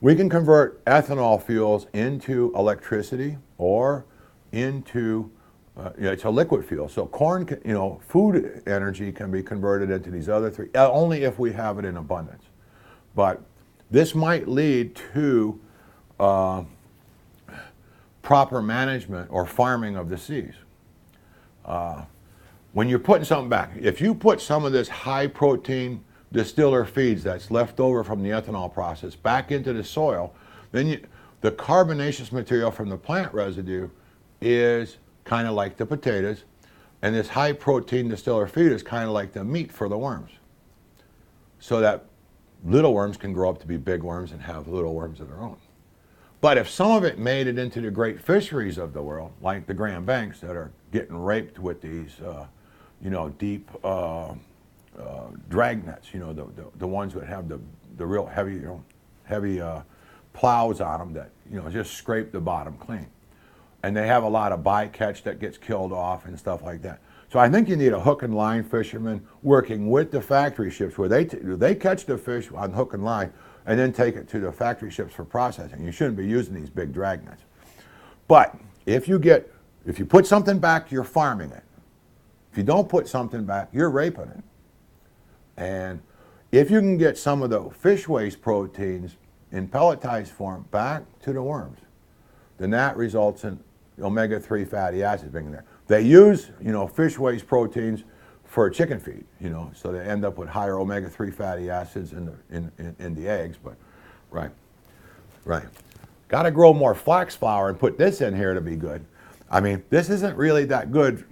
We can convert ethanol fuels into electricity or into, it's a liquid fuel. So corn, food energy can be converted into these other three, only if we have it in abundance. But this might lead to proper management or farming of the seas. When you're putting something back, if you put some of this high protein distiller feeds that's left over from the ethanol process back into the soil, then the carbonaceous material from the plant residue is kind of like the potatoes, and this high protein distiller feed is kind of like the meat for the worms. So that little worms can grow up to be big worms and have little worms of their own. But if some of it made it into the great fisheries of the world, like the Grand Banks that are getting raped with these, deep drag nets, the ones that have the real heavy plows on them that, just scrape the bottom clean. And they have a lot of bycatch that gets killed off and stuff like that. So I think you need a hook and line fisherman working with the factory ships where they catch the fish on hook and line and then take it to the factory ships for processing. You shouldn't be using these big drag nets. But if you put something back, you're farming it. If you don't put something back, you're raping it. And if you can get some of the fish waste proteins in pelletized form back to the worms, then that results in omega-3 fatty acids being there. They use, fish waste proteins for chicken feed, so they end up with higher omega-3 fatty acids in the eggs, but right. Got to grow more flax flour and put this in here to be good. I mean, this isn't really that good,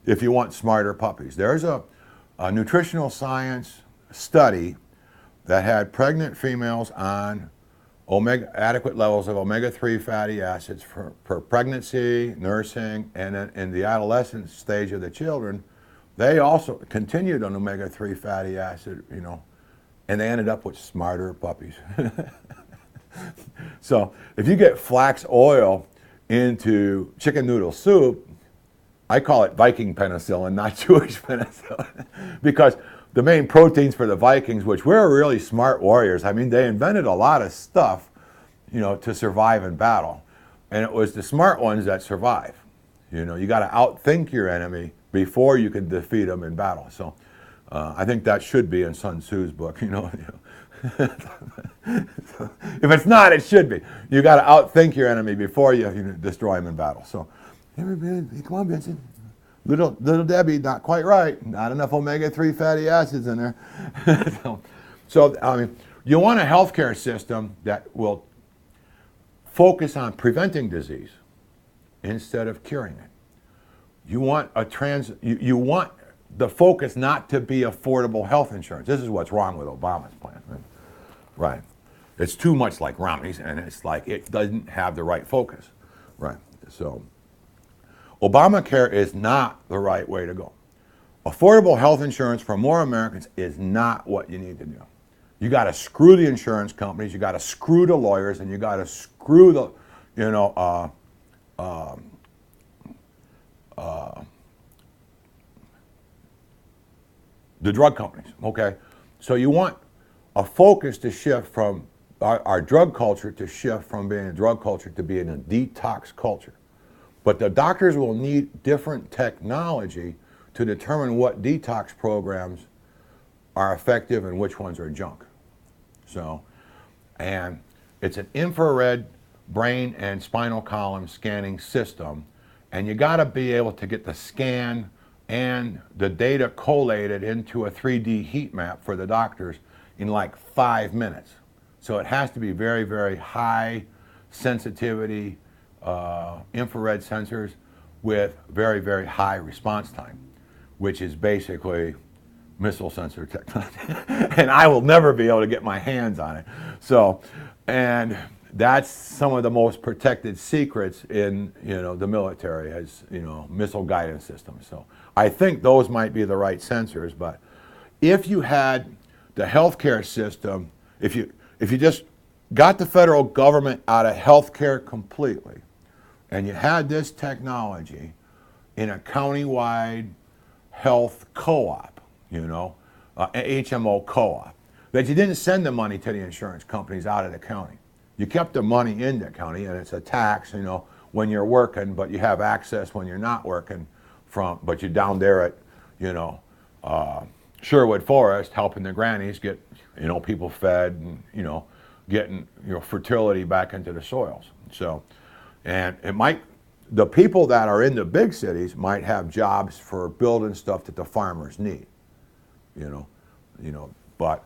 if you want smarter puppies. There's a nutritional science study that had pregnant females on adequate levels of omega-3 fatty acids for pregnancy, nursing, and then in the adolescent stage of the children, they also continued on omega-3 fatty acid, and they ended up with smarter puppies. So if you get flax oil into chicken noodle soup, I call it Viking penicillin, not Jewish penicillin, because the main proteins for the Vikings, which were really smart warriors, I mean, they invented a lot of stuff, to survive in battle. And it was the smart ones that survive. You got to outthink your enemy before you can defeat them in battle. So I think that should be in Sun Tzu's book, If it's not, it should be. You got to outthink your enemy before you destroy him in battle. So, come on, Vincent. Little Debbie, not quite right. Not enough omega-3 fatty acids in there. so, I mean, you want a healthcare system that will focus on preventing disease instead of curing it. You want you want the focus not to be affordable health insurance. This is what's wrong with Obama's plan. Right. It's too much like Romney's, and it's like it doesn't have the right focus. Right. So Obamacare is not the right way to go. Affordable health insurance for more Americans is not what you need to do. You got to screw the insurance companies, you got to screw the lawyers, and you got to screw the, the drug companies. Okay, so you want a focus to shift from our drug culture to shift from being a drug culture to being a detox culture. But the doctors will need different technology to determine what detox programs are effective and which ones are junk. So, and it's an infrared brain and spinal column scanning system, and you got to be able to get the scan and the data collated into a 3D heat map for the doctors in like 5 minutes. So it has to be very, very high sensitivity infrared sensors with very, very high response time, which is basically missile sensor technology. And I will never be able to get my hands on it. So, and that's some of the most protected secrets in the military, as missile guidance systems. So I think those might be the right sensors. But if you had the healthcare system, if you just got the federal government out of healthcare completely, and you had this technology in a county-wide health co-op, HMO co-op, that you didn't send the money to the insurance companies out of the county. You kept the money in the county, and it's a tax, you know, when you're working, but you have access when you're not working but you're down there at, you know, Sherwood Forest helping the grannies get, you know, people fed and, you know, getting, you know, fertility back into the soils. So, and it might, the people that are in the big cities might have jobs for building stuff that the farmers need, you know, but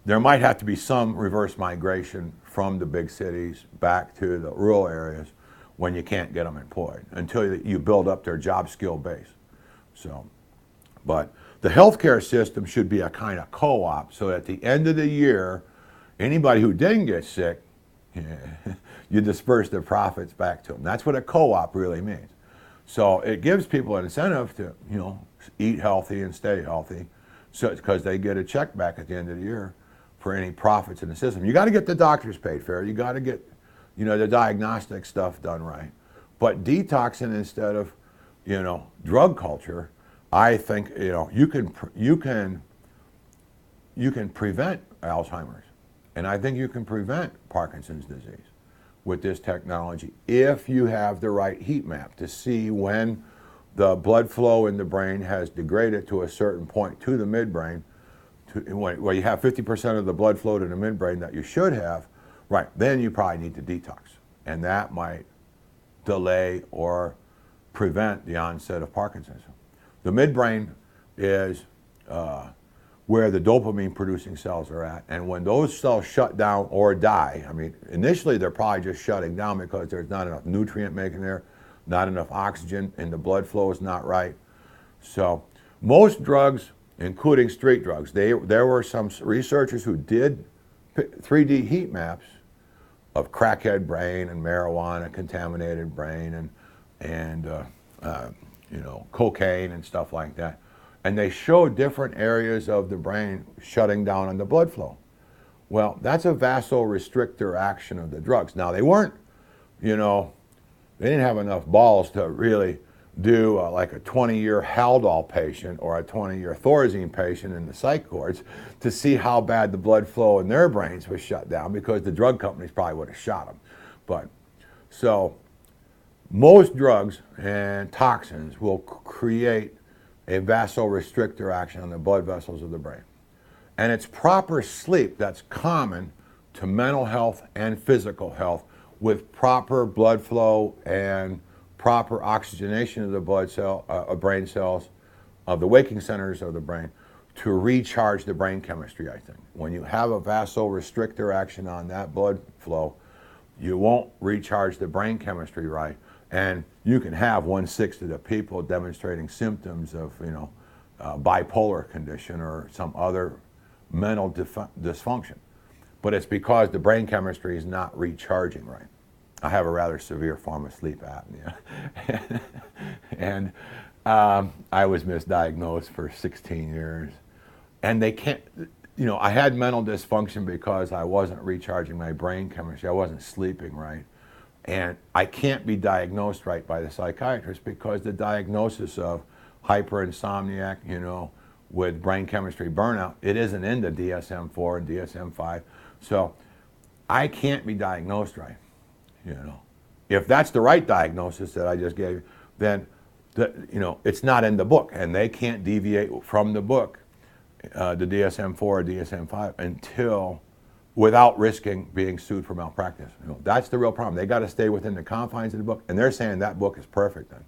there might have to be some reverse migration from the big cities back to the rural areas when you can't get them employed until you build up their job skill base. So, but the healthcare system should be a kind of co-op, so at the end of the year, anybody who didn't get sick, you disperse the profits back to them. That's what a co-op really means. So it gives people an incentive to, you know, eat healthy and stay healthy, so because they get a check back at the end of the year for any profits in the system. You got to get the doctors paid fair. You got to get, you know, the diagnostic stuff done right. But detoxing instead of, you know, drug culture, I think, you know, you can prevent Alzheimer's, and I think you can prevent Parkinson's disease with this technology if you have the right heat map to see when the blood flow in the brain has degraded to a certain point to the midbrain, where you have 50% of the blood flow to the midbrain that you should have. Right, then you probably need to detox, and that might delay or prevent the onset of Parkinson's. The midbrain is where the dopamine producing cells are at, and when those cells shut down or die, I mean, initially they're probably just shutting down because there's not enough nutrient making there, not enough oxygen, and the blood flow is not right. So most drugs, including street drugs, there were some researchers who did 3D heat maps of crackhead brain and marijuana contaminated brain and you know, cocaine and stuff like that, and they showed different areas of the brain shutting down on the blood flow. Well, that's a vasorestrictor action of the drugs. Now they weren't, you know, they didn't have enough balls to really do like a 20-year Haldol patient or a 20-year Thorazine patient in the psych wards to see how bad the blood flow in their brains was shut down, because the drug companies probably would have shot them. But so most drugs and toxins will create a vasorestrictor action on the blood vessels of the brain. And it's proper sleep that's common to mental health and physical health, with proper blood flow and proper oxygenation of the brain cells, of the waking centers of the brain, to recharge the brain chemistry, I think. When you have a vasorestrictor action on that blood flow, you won't recharge the brain chemistry right, and you can have 1/6 of the people demonstrating symptoms of, you know, bipolar condition or some other mental dysfunction. But it's because the brain chemistry is not recharging right. I have a rather severe form of sleep apnea. And I was misdiagnosed for 16 years. And they can't, you know, I had mental dysfunction because I wasn't recharging my brain chemistry. I wasn't sleeping right. And I can't be diagnosed right by the psychiatrist because the diagnosis of hyperinsomniac, you know, with brain chemistry burnout, it isn't in the DSM-4 and DSM-5. So I can't be diagnosed right, you know. If that's the right diagnosis that I just gave you, then, you know, it's not in the book, and they can't deviate from the book, the DSM-4 or DSM-5, until, without risking being sued for malpractice. You know, that's the real problem. They got to stay within the confines of the book, and they're saying that book is perfect then.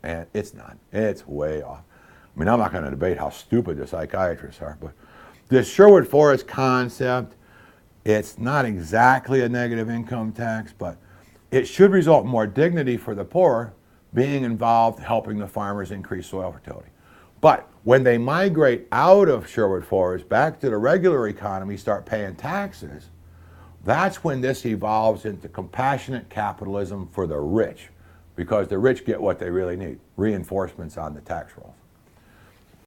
And it's not. It's way off. I mean, I'm not going to debate how stupid the psychiatrists are, but this Sherwood Forest concept, it's not exactly a negative income tax, but it should result in more dignity for the poor being involved helping the farmers increase soil fertility. But when they migrate out of Sherwood Forest back to the regular economy, start paying taxes, that's when this evolves into compassionate capitalism for the rich, because the rich get what they really need, reinforcements on the tax rolls.